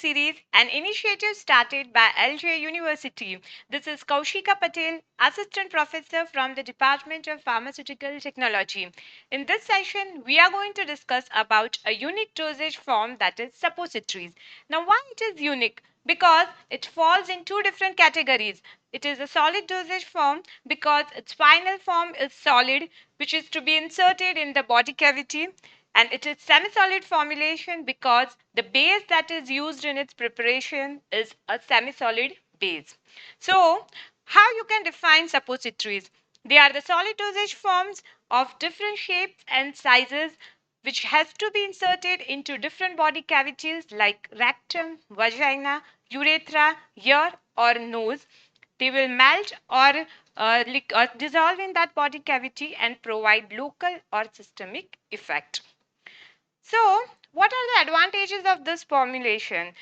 series, an initiative started by LJ University. This is Kaushika Patel, Assistant Professor from the Department of Pharmaceutical Technology. In this session, we are going to discuss about a unique dosage form, that is suppositories. Now, why it is unique? Because it falls in two different categories. It is a solid dosage form because its final form is solid, which is to be inserted in the body cavity, and it is semi-solid formulation because the base that is used in its preparation is a semi-solid base. So, how you can define suppositories? They are the solid dosage forms of different shapes and sizes which has to be inserted into different body cavities like rectum, vagina, urethra, ear or nose. They will melt or dissolve in that body cavity and provide local or systemic effect. So, what are the advantages of this formulation?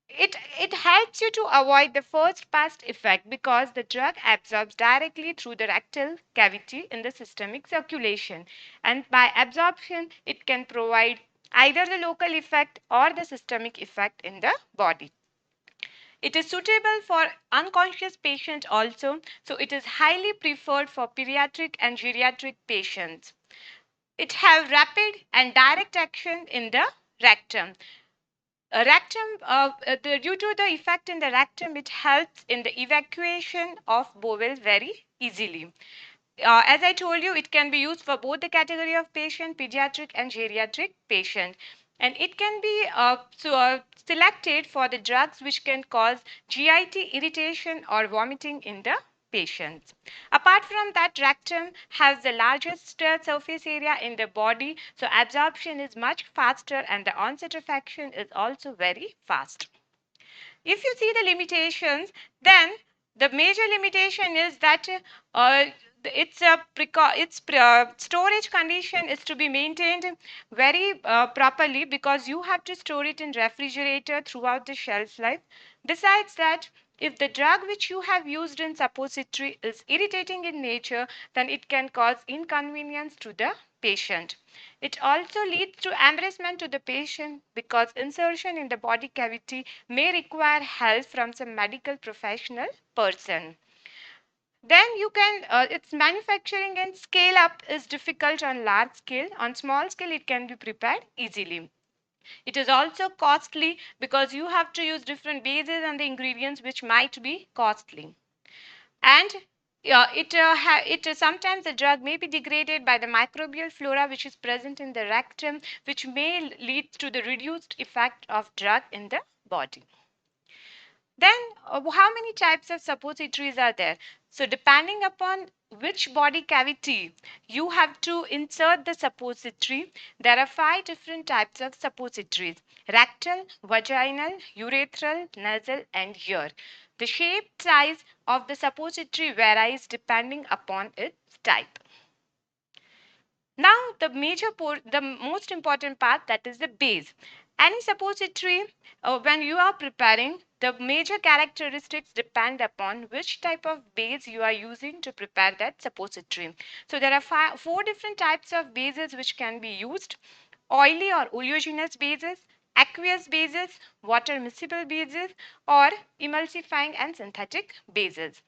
It helps you to avoid the first pass effect because the drug absorbs directly through the rectal cavity in the systemic circulation, and by absorption it can provide either the local effect or the systemic effect in the body. It is suitable for unconscious patients also, so it is highly preferred for pediatric and geriatric patients. It have rapid and direct action in the rectum. Due to the effect in the rectum, it helps in the evacuation of bowel very easily. As I told you, it can be used for both the category of patient, pediatric and geriatric patient. And it can be selected for the drugs which can cause GIT irritation or vomiting in the patients. Apart from that, rectum has the largest surface area in the body, so absorption is much faster and the onset of action is also very fast. If you see the limitations, then the major limitation is that storage condition is to be maintained very properly because you have to store it in refrigerator throughout the shelf life. Besides that, if the drug which you have used in suppository is irritating in nature, then it can cause inconvenience to the patient. It also leads to embarrassment to the patient because insertion in the body cavity may require help from some medical professional person. Then you can, its manufacturing and scale up is difficult on large scale. On small scale, it can be prepared easily. It is also costly because you have to use different bases and the ingredients which might be costly. And sometimes the drug may be degraded by the microbial flora which is present in the rectum, which may lead to the reduced effect of drug in the body. Then, how many types of suppositories are there? So, depending upon which body cavity you have to insert the suppository, there are 5 different types of suppositories: rectal, vaginal, urethral, nasal, and ear. The shape size of the suppository varies depending upon its type. Now, the most important part, that is the base. Any suppository, when you are preparing, the major characteristics depend upon which type of base you are using to prepare that suppository. So, there are 4 different types of bases which can be used: oily or oleaginous bases, aqueous bases, water miscible bases, or emulsifying and synthetic bases.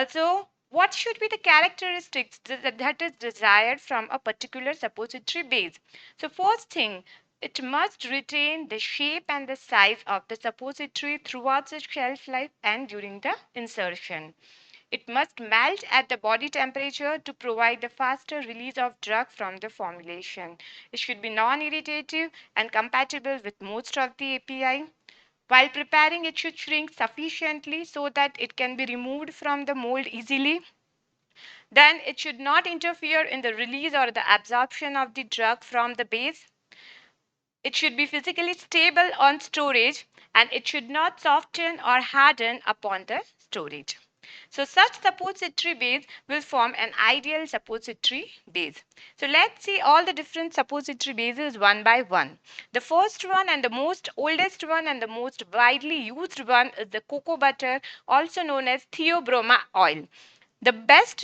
So, what should be the characteristics that is desired from a particular suppository base? So, first thing, it must retain the shape and the size of the suppository throughout its shelf life and during the insertion. It must melt at the body temperature to provide the faster release of drug from the formulation. It should be non-irritative and compatible with most of the API. While preparing, it should shrink sufficiently so that it can be removed from the mold easily. Then it should not interfere in the release or the absorption of the drug from the base. It should be physically stable on storage, and it should not soften or harden upon the storage. So such suppository base will form an ideal suppository base. So let's see all the different suppository bases one by one. The first one and the most oldest one and the most widely used one is the cocoa butter, also known as theobroma oil. The best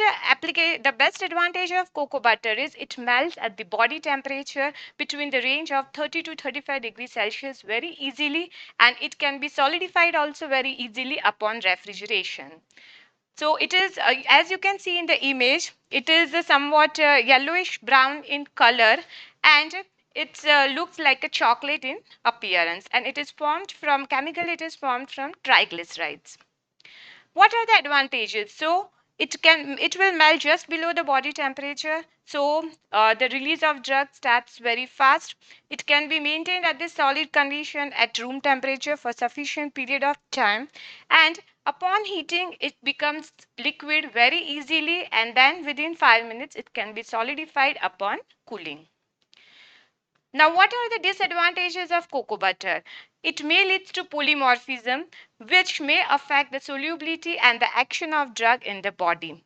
advantage of cocoa butter is it melts at the body temperature between the range of 30 to 35 degrees Celsius very easily, and it can be solidified also very easily upon refrigeration. So it is, as you can see in the image, it is somewhat yellowish brown in color, and it looks like a chocolate in appearance, and it is formed from triglycerides. What are the advantages? So it will melt just below the body temperature, so the release of drug starts very fast. It can be maintained at the solid condition at room temperature for sufficient period of time, and upon heating it becomes liquid very easily, and then within 5 minutes it can be solidified upon cooling. Now, what are the disadvantages of cocoa butter? It may lead to polymorphism, which may affect the solubility and the action of drug in the body.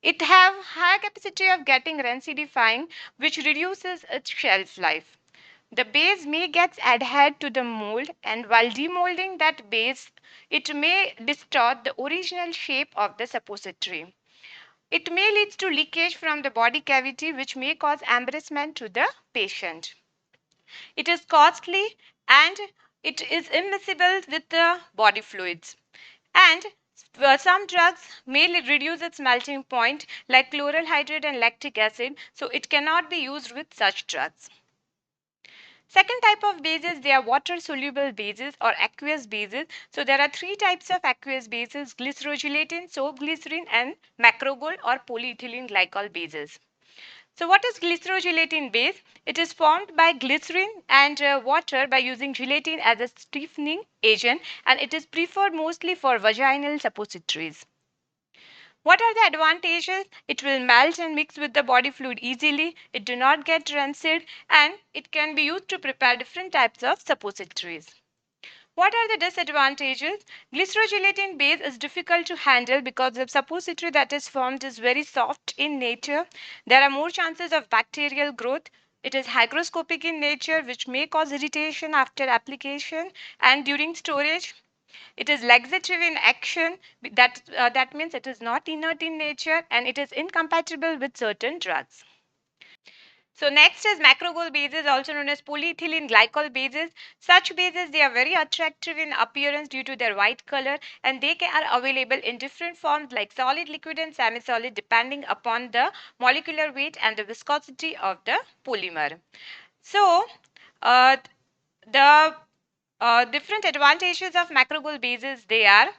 It have high capacity of getting rancidifying, which reduces its shelf life. The base may get adhered to the mold, and while demolding that base, it may distort the original shape of the suppository. It may lead to leakage from the body cavity, which may cause embarrassment to the patient. It is costly, and it is immiscible with the body fluids. And some drugs may reduce its melting point, like chloral hydrate and lactic acid, so it cannot be used with such drugs. Second type of bases, they are water soluble bases or aqueous bases. So there are three types of aqueous bases: glycerogelatin, soap glycerin, and macrogol or polyethylene glycol bases. So what is glycerogelatin base? It is formed by glycerin and water by using gelatin as a stiffening agent, and it is preferred mostly for vaginal suppositories. What are the advantages? It will melt and mix with the body fluid easily. It do not get rancid, and it can be used to prepare different types of suppositories. What are the disadvantages? Glycerogelatin base is difficult to handle because the suppository that is formed is very soft in nature. There are more chances of bacterial growth. It is hygroscopic in nature, which may cause irritation after application and during storage. It is laxative in action, that means it is not inert in nature, and it is incompatible with certain drugs. So next is macrogol bases, also known as polyethylene glycol bases. Such bases, they are very attractive in appearance due to their white color, and they are available in different forms like solid, liquid, and semi-solid, depending upon the molecular weight and the viscosity of the polymer. So uh, the different advantages of macrogol bases, they are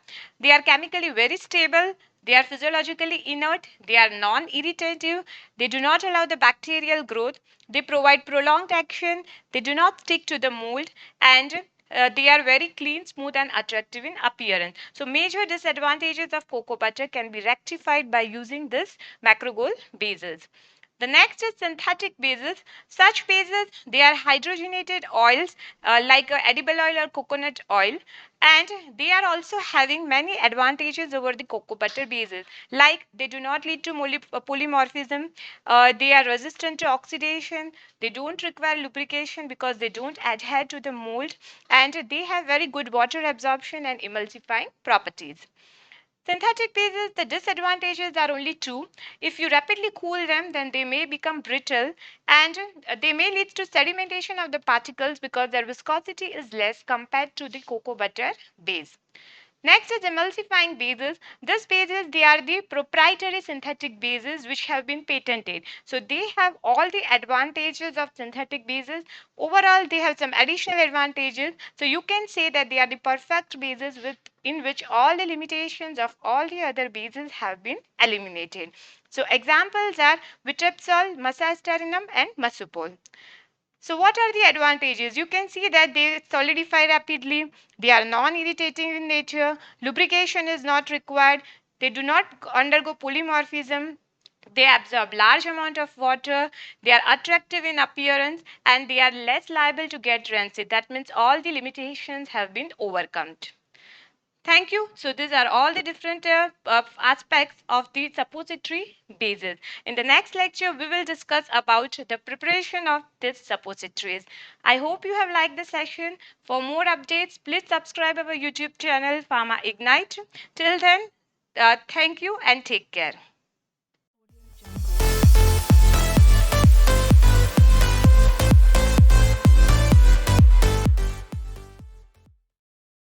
chemically very stable, they are physiologically inert, they are non-irritative, they do not allow the bacterial growth, they provide prolonged action, they do not stick to the mold, and they are very clean, smooth, and attractive in appearance. So major disadvantages of cocoa butter can be rectified by using this macrogol bases. The next is synthetic bases. Such bases, they are hydrogenated oils like edible oil or coconut oil, and they are also having many advantages over the cocoa butter bases, like they do not lead to polymorphism, they are resistant to oxidation, they don't require lubrication because they don't adhere to the mold, and they have very good water absorption and emulsifying properties. Synthetic bases, the disadvantages are only two. If you rapidly cool them, then they may become brittle, and they may lead to sedimentation of the particles because their viscosity is less compared to the cocoa butter base. Next is emulsifying bases. These bases, they are the proprietary synthetic bases which have been patented. So they have all the advantages of synthetic bases. Overall, they have some additional advantages. So you can say that they are the perfect bases in which all the limitations of all the other bases have been eliminated. So examples are vitepsol, masasterinum, and masupol. So what are the advantages? You can see that they solidify rapidly, they are non-irritating in nature, lubrication is not required, they do not undergo polymorphism, they absorb large amount of water, they are attractive in appearance, and they are less liable to get rancid. That means all the limitations have been overcome. Thank you. So these are all the different aspects of the suppository bases. In the next lecture, we will discuss about the preparation of these suppositories. I hope you have liked the session. For more updates, please subscribe our YouTube channel Pharma Ignite. Till then, Thank you and take care.